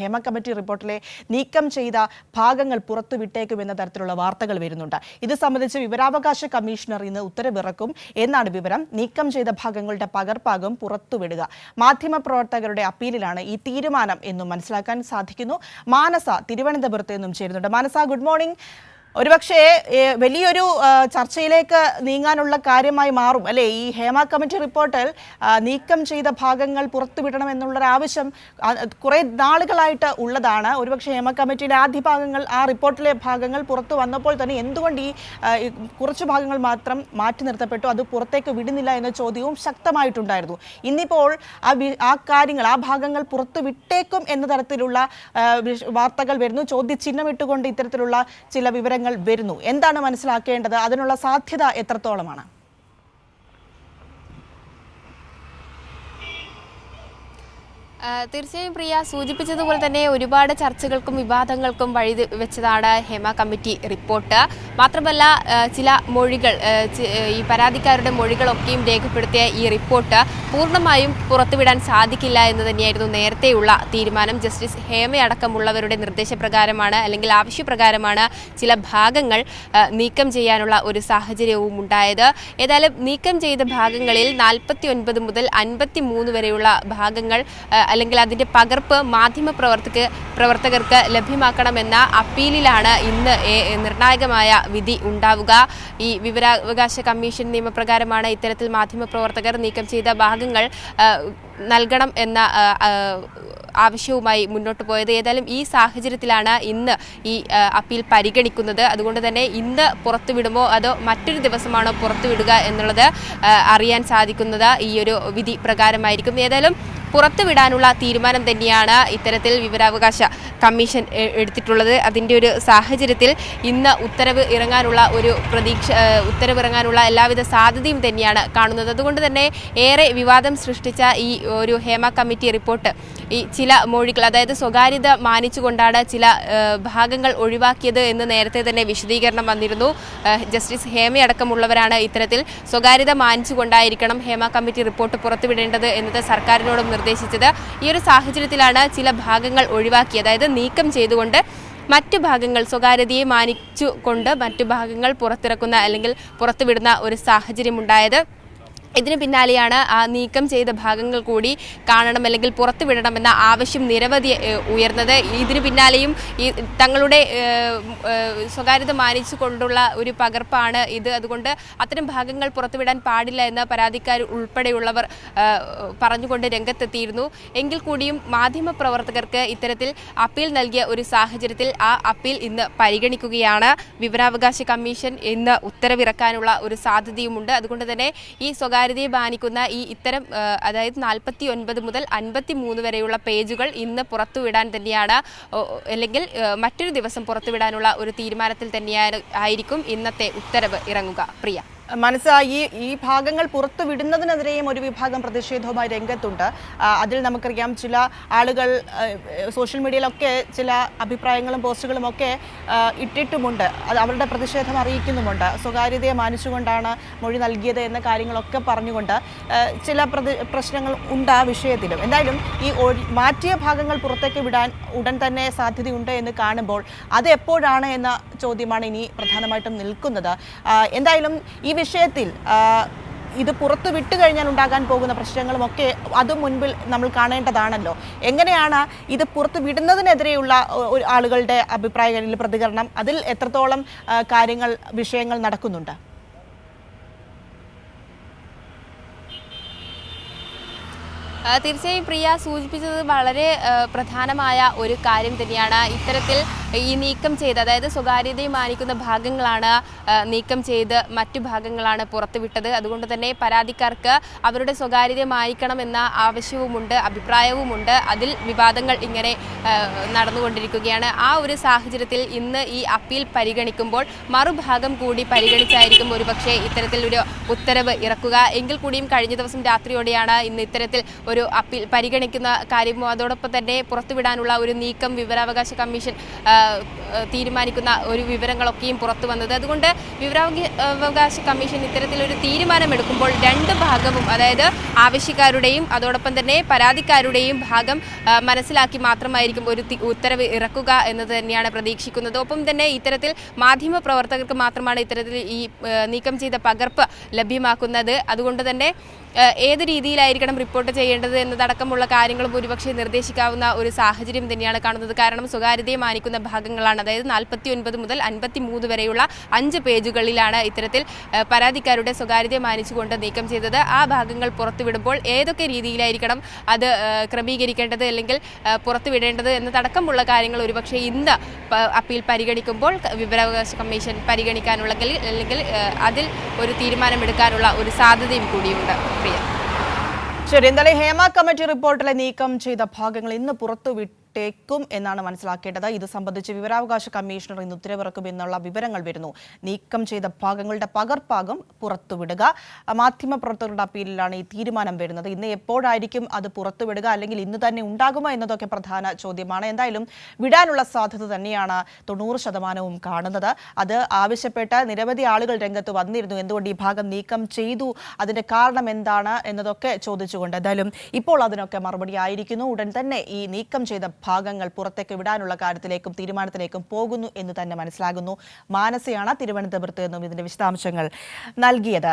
Hema committee റിപ്പോർട്ടിലെ നീക്കം ചെയ്ത ഭാഗങ്ങൾ പുറത്തുവിട്ടേക്കുമെന്ന തരത്തിലുള്ള വാർത്തകൾ വരുന്നുണ്ട്. ഇത് സംബന്ധിച്ച് വിവരാവകാശ കമ്മീഷണർ ഇന്ന് ഉത്തരവിറക്കും എന്നാണ് വിവരം. നീക്കം ചെയ്ത ഭാഗങ്ങളുടെ പകർപ്പാകും പുറത്തുവിടുക. മാധ്യമപ്രവർത്തകരുടെ അപ്പീലിലാണ് ഈ തീരുമാനം എന്നും മനസ്സിലാക്കാൻ സാധിക്കുന്നു. മാനസ തിരുവനന്തപുരത്ത് നിന്നും ചേരുന്നുണ്ട്. മാനസ, ഗുഡ് മോർണിംഗ്. ഒരുപക്ഷെ വലിയൊരു ചർച്ചയിലേക്ക് നീങ്ങാനുള്ള കാര്യമായി മാറും അല്ലേ ഈ ഹേമ കമ്മിറ്റി റിപ്പോർട്ടിൽ നീക്കം ചെയ്ത ഭാഗങ്ങൾ പുറത്തുവിടണമെന്നുള്ളൊരു ആവശ്യം കുറേ നാളുകളായിട്ട് ഉള്ളതാണ്. ഒരുപക്ഷെ ഹേമ കമ്മിറ്റിയുടെ ആദ്യ ഭാഗങ്ങൾ, ആ റിപ്പോർട്ടിലെ ഭാഗങ്ങൾ പുറത്തു വന്നപ്പോൾ തന്നെ എന്തുകൊണ്ട് ഈ കുറച്ച് ഭാഗങ്ങൾ മാത്രം മാറ്റി നിർത്തപ്പെട്ടു, അത് പുറത്തേക്ക് വിടുന്നില്ല എന്ന ചോദ്യവും ശക്തമായിട്ടുണ്ടായിരുന്നു. ഇന്നിപ്പോൾ ആ കാര്യങ്ങൾ, ആ ഭാഗങ്ങൾ പുറത്തു വിട്ടേക്കും എന്ന തരത്തിലുള്ള വാർത്തകൾ വരുന്നു. ചോദ്യചിഹ്നമിട്ടുകൊണ്ട് ഇത്തരത്തിലുള്ള ചില വിവരങ്ങൾ വരുന്നു. എന്താണ് മനസ്സിലാക്കേണ്ടത്? അതിനുള്ള സാധ്യത എത്രത്തോളമാണ്? തീർച്ചയായും പ്രിയ സൂചിപ്പിച്ചതുപോലെ തന്നെ ഒരുപാട് ചർച്ചകൾക്കും വിവാദങ്ങൾക്കും വഴി വെച്ചതാണ് ഹേമ കമ്മിറ്റി റിപ്പോർട്ട്. മാത്രമല്ല ചില മൊഴികൾ, ഈ പരാതിക്കാരുടെ മൊഴികളൊക്കെയും രേഖപ്പെടുത്തിയ ഈ റിപ്പോർട്ട് പൂർണ്ണമായും പുറത്തുവിടാൻ സാധിക്കില്ല എന്ന് തന്നെയായിരുന്നു നേരത്തെയുള്ള തീരുമാനം. ജസ്റ്റിസ് ഹേമയടക്കമുള്ളവരുടെ നിർദ്ദേശപ്രകാരമാണ്, അല്ലെങ്കിൽ ആവശ്യപ്രകാരമാണ് ചില ഭാഗങ്ങൾ നീക്കം ചെയ്യാനുള്ള ഒരു സാഹചര്യവും ഉണ്ടായത്. ഏതായാലും നീക്കം ചെയ്ത ഭാഗങ്ങളിൽ 49 മുതൽ 53 വരെയുള്ള ഭാഗങ്ങൾ അല്ലെങ്കിൽ അതിൻ്റെ പകർപ്പ് മാധ്യമപ്രവർത്തകർക്ക് ലഭ്യമാക്കണമെന്ന അപ്പീലിലാണ് ഇന്ന് നിർണായകമായ വിധി ഉണ്ടാവുക. ഈ വിവരാവകാശ കമ്മീഷൻ നിയമപ്രകാരമാണ് ഇത്തരത്തിൽ മാധ്യമപ്രവർത്തകർ നീക്കം ചെയ്ത ഭാഗങ്ങൾ നൽകണം എന്ന ആവശ്യവുമായി മുന്നോട്ട് പോയത്. ഏതായാലും ഈ സാഹചര്യത്തിലാണ് ഇന്ന് ഈ അപ്പീൽ പരിഗണിക്കുന്നത്. അതുകൊണ്ട് തന്നെ ഇന്ന് പുറത്തുവിടുമോ അതോ മറ്റൊരു ദിവസമാണോ പുറത്തുവിടുക എന്നുള്ളത് അറിയാൻ സാധിക്കുന്നത് ഈ ഒരു വിധി പ്രകാരമായിരിക്കും. ഏതായാലും പുറത്തുവിടാനുള്ള തീരുമാനം തന്നെയാണ് ഇത്തരത്തിൽ വിവരാവകാശ കമ്മീഷൻ എടുത്തിട്ടുള്ളത്. അതിൻ്റെ ഒരു സാഹചര്യത്തിൽ ഇന്ന് ഉത്തരവിറങ്ങാനുള്ള എല്ലാവിധ സാധ്യതയും തന്നെയാണ് കാണുന്നത്. അതുകൊണ്ട് തന്നെ ഏറെ വിവാദം സൃഷ്ടിച്ച ഈ ഒരു ഹേമ കമ്മിറ്റി റിപ്പോർട്ട്, ഈ ചില മൊഴികൾ, അതായത് സ്വകാര്യത മാനിച്ചുകൊണ്ടാണ് ചില ഭാഗങ്ങൾ ഒഴിവാക്കിയത് എന്ന് നേരത്തെ തന്നെ വിശദീകരണം വന്നിരുന്നു. ജസ്റ്റിസ് ഹേമയടക്കമുള്ളവരാണ് ഇത്തരത്തിൽ സ്വകാര്യത മാനിച്ചുകൊണ്ടായിരിക്കണം ഹേമ കമ്മിറ്റി റിപ്പോർട്ട് പുറത്തുവിടേണ്ടത് എന്നത് സർക്കാരിനോടും നിർദ്ദേശിച്ചത്. ഈ ഒരു സാഹചര്യത്തിലാണ് ചില ഭാഗങ്ങൾ ഒഴിവാക്കി, അതായത് നീക്കം ചെയ്തുകൊണ്ട് മറ്റു ഭാഗങ്ങൾ, സ്വകാര്യതയെ മാനിച്ചുകൊണ്ട് മറ്റു ഭാഗങ്ങൾ പുറത്തിറക്കുന്ന അല്ലെങ്കിൽ പുറത്തുവിടുന്ന ഒരു സാഹചര്യം ഉണ്ടായത്. ഇതിന് പിന്നാലെയാണ് ആ നീക്കം ചെയ്ത ഭാഗങ്ങൾ കൂടി കാണണം അല്ലെങ്കിൽ പുറത്തുവിടണമെന്ന ആവശ്യം നിരവധി ഉയർന്നത്. ഇതിന് പിന്നാലെയും ഈ തങ്ങളുടെ സ്വകാര്യത മാനിച്ചു കൊണ്ടുള്ള ഒരു പകർപ്പാണ് ഇത്, അതുകൊണ്ട് അത്തരം ഭാഗങ്ങൾ പുറത്തുവിടാൻ പാടില്ല എന്ന് പരാതിക്കാർ ഉൾപ്പെടെയുള്ളവർ പറഞ്ഞുകൊണ്ട് രംഗത്തെത്തിയിരുന്നു. എങ്കിൽ കൂടിയും മാധ്യമപ്രവർത്തകർക്ക് ഇത്തരത്തിൽ അപ്പീൽ നൽകിയ ഒരു സാഹചര്യത്തിൽ ആ അപ്പീൽ ഇന്ന് പരിഗണിക്കുകയാണ്. വിവരാവകാശ കമ്മീഷൻ ഇന്ന് ഉത്തരവിറക്കാനുള്ള ഒരു സാധ്യതയുമുണ്ട്. അതുകൊണ്ട് തന്നെ ഈ സ്വകാര്യതയെ മാനിക്കുന്ന ഈ ഇത്തരം, അതായത് 49 മുതൽ 53 വരെയുള്ള പേജുകൾ ഇന്ന് പുറത്തുവിടാൻ തന്നെയാണ്, അല്ലെങ്കിൽ മറ്റൊരു ദിവസം പുറത്തുവിടാനുള്ള ഒരു തീരുമാനത്തിൽ തന്നെയായിരിക്കും ഇന്നത്തെ ഉത്തരവ് ഇറങ്ങുക. പ്രിയ, ഈ ഭാഗങ്ങൾ പുറത്തു വിടുന്നതിനെതിരെയും ഒരു വിഭാഗം പ്രതിഷേധവുമായി രംഗത്തുണ്ട്. അതിൽ നമുക്കറിയാം ചില ആളുകൾ സോഷ്യൽ മീഡിയയിലൊക്കെ ചില അഭിപ്രായങ്ങളും പോസ്റ്റുകളും ഒക്കെ ഇട്ടിട്ടുമുണ്ട്. അത് അവരുടെ പ്രതിഷേധം അറിയിക്കുന്നുമുണ്ട്. സ്വകാര്യതയെ മാനിച്ചുകൊണ്ടാണ് മൊഴി നൽകിയത് എന്ന കാര്യങ്ങളൊക്കെ പറഞ്ഞുകൊണ്ട് ചില പ്രശ്നങ്ങൾ ഉണ്ട് ആ വിഷയത്തിലും. എന്തായാലും ഈ മാറ്റിയ ഭാഗങ്ങൾ പുറത്തേക്ക് വിടാൻ ഉടൻ തന്നെ സാധ്യതയുണ്ട് എന്ന് കാണുമ്പോൾ അത് എപ്പോഴാണ് എന്ന ചോദ്യമാണ് ഇനി പ്രധാനമായിട്ടും നിൽക്കുന്നത്. എന്തായാലും ഈ വിഷയത്തിൽ ഇത് പുറത്തു വിട്ടു കഴിഞ്ഞാൽ ഉണ്ടാകാൻ പോകുന്ന പ്രശ്നങ്ങളുമൊക്കെ അതും മുൻപിൽ നമ്മൾ കാണേണ്ടതാണല്ലോ. എങ്ങനെയാണ് ഇത് പുറത്തു വിടുന്നതിനെതിരെയുള്ള ആളുകളുടെ അഭിപ്രായ പ്രതികരണം, അതിൽ എത്രത്തോളം വിഷയങ്ങൾ നടക്കുന്നുണ്ട്? തീർച്ചയായും പ്രിയ സൂചിപ്പിച്ചത് വളരെ പ്രധാനമായ ഒരു കാര്യം തന്നെയാണ്. ഇത്തരത്തിൽ ഈ നീക്കം ചെയ്ത്, അതായത് സ്വകാര്യതയെ മാനിക്കുന്ന ഭാഗങ്ങളാണ് നീക്കം ചെയ്ത് മറ്റു ഭാഗങ്ങളാണ് പുറത്തുവിട്ടത്. അതുകൊണ്ട് തന്നെ പരാതിക്കാർക്ക് അവരുടെ സ്വകാര്യതയെ മാനിക്കണമെന്ന ആവശ്യവുമുണ്ട്, അഭിപ്രായവുമുണ്ട്. അതിൽ വിവാദങ്ങൾ ഇങ്ങനെ നടന്നുകൊണ്ടിരിക്കുകയാണ്. ആ ഒരു സാഹചര്യത്തിൽ ഇന്ന് ഈ അപ്പീൽ പരിഗണിക്കുമ്പോൾ മറുഭാഗം കൂടി പരിഗണിച്ചായിരിക്കും ഒരുപക്ഷെ ഇത്തരത്തിൽ ഒരു ഉത്തരവ് ഇറക്കുക. എങ്കിൽ കൂടിയും കഴിഞ്ഞ ദിവസം രാത്രിയോടെയാണ് ഇന്ന് ഇത്തരത്തിൽ ഒരു അപ്പീൽ പരിഗണിക്കുന്ന കാര്യമോ അതോടൊപ്പം തന്നെ പുറത്തുവിടാനുള്ള ഒരു നീക്കം വിവരാവകാശ കമ്മീഷൻ തീരുമാനിക്കുന്ന ഒരു വിവരങ്ങളൊക്കെയും പുറത്തു വന്നത്. അതുകൊണ്ട് വിവരാവകാശ കമ്മീഷൻ ഇത്തരത്തിലൊരു തീരുമാനമെടുക്കുമ്പോൾ രണ്ട് ഭാഗവും, അതായത് ആവശ്യക്കാരുടെയും അതോടൊപ്പം തന്നെ പരാതിക്കാരുടെയും ഭാഗം മനസ്സിലാക്കി മാത്രമായിരിക്കും ഒരു ഉത്തരവ് ഇറക്കുക എന്നത് തന്നെയാണ് പ്രതീക്ഷിക്കുന്നത്. ഒപ്പം തന്നെ ഇത്തരത്തിൽ മാധ്യമ പ്രവർത്തകർക്ക് മാത്രമാണ് ഇത്തരത്തിൽ ഈ നീക്കം ചെയ്ത പകർപ്പ് ലഭ്യമാക്കുന്നത്. അതുകൊണ്ട് തന്നെ ഏത് രീതിയിലായിരിക്കണം റിപ്പോർട്ട് ചെയ്യേണ്ടത് എന്നതടക്കമുള്ള കാര്യങ്ങളും ഒരുപക്ഷെ നിർദ്ദേശിക്കാവുന്ന ഒരു സാഹചര്യം തന്നെയാണ് കാണുന്നത്. കാരണം സ്വകാര്യതയെ മാനിക്കുന്ന ഭാഗങ്ങളാണ്, അതായത് 49 മുതൽ 53 വരെയുള്ള 5 പേജുകളിലാണ് ഇത്തരത്തിൽ പരാതിക്കാരുടെ സ്വകാര്യതയെ മാനിച്ചുകൊണ്ട് നീക്കം ചെയ്തത്. ആ ഭാഗങ്ങൾ പുറത്തുവിടുമ്പോൾ ഏതൊക്കെ രീതിയിലായിരിക്കണം അത് ക്രമീകരിക്കേണ്ടത് അല്ലെങ്കിൽ പുറത്തുവിടേണ്ടത് എന്നതടക്കമുള്ള കാര്യങ്ങൾ ഒരുപക്ഷെ ഇന്ന് അപ്പീൽ പരിഗണിക്കുമ്പോൾ വിവരാവകാശ കമ്മീഷൻ പരിഗണിക്കാനുള്ള അല്ലെങ്കിൽ അതിൽ ഒരു തീരുമാനമെടുക്കാനുള്ള ഒരു സാധ്യതയും കൂടിയുണ്ട്. ശരി, എന്തായാലും ഹേമ കമ്മിറ്റി റിപ്പോർട്ടിലെ നീക്കം ചെയ്ത ഭാഗങ്ങൾ ഇന്ന് പുറത്തുവിട്ടേക്കും എന്നാണ് മനസ്സിലാക്കേണ്ടത്. ഇത് സംബന്ധിച്ച് വിവരാവകാശ കമ്മീഷണർ ഇന്ന് ഉത്തരവിറക്കും എന്നുള്ള വിവരങ്ങൾ വരുന്നു. നീക്കം ചെയ്ത ഭാഗങ്ങളുടെ പകർപ്പാകും പുറത്തുവിടുക. മാധ്യമപ്രവർത്തകരുടെ അപ്പീലിലാണ് ഈ തീരുമാനം വരുന്നത്. ഇന്ന് എപ്പോഴായിരിക്കും അത് പുറത്തുവിടുക, അല്ലെങ്കിൽ ഇന്ന് തന്നെ ഉണ്ടാകുമോ എന്നതൊക്കെ പ്രധാന ചോദ്യമാണ്. എന്തായാലും വിടാനുള്ള സാധ്യത തന്നെയാണ് 90% കാണുന്നത്. അത് ആവശ്യപ്പെട്ട് നിരവധി ആളുകൾ രംഗത്ത് വന്നിരുന്നു. എന്തുകൊണ്ട് ഈ ഭാഗം നീക്കം ചെയ്തു, അതിന്റെ കാരണം എന്താണ് എന്നതൊക്കെ ചോദിച്ചുകൊണ്ട് എന്തായാലും ഇപ്പോൾ അതിനൊക്കെ മറുപടി ആയിരിക്കുന്നു. ഉടൻ തന്നെ ഈ നീക്കം ചെയ്ത ഭാഗങ്ങൾ പുറത്തേക്ക് വിടാനുള്ള കാര്യത്തിലേക്കും തീരുമാനത്തിലേക്കും പോകുന്നു എന്ന് തന്നെ മനസ്സിലാകുന്നു. മാനസയാണ് തിരുവനന്തപുരത്ത് നിന്നും ഇതിന്റെ വിശദാംശങ്ങൾ നൽകിയത്.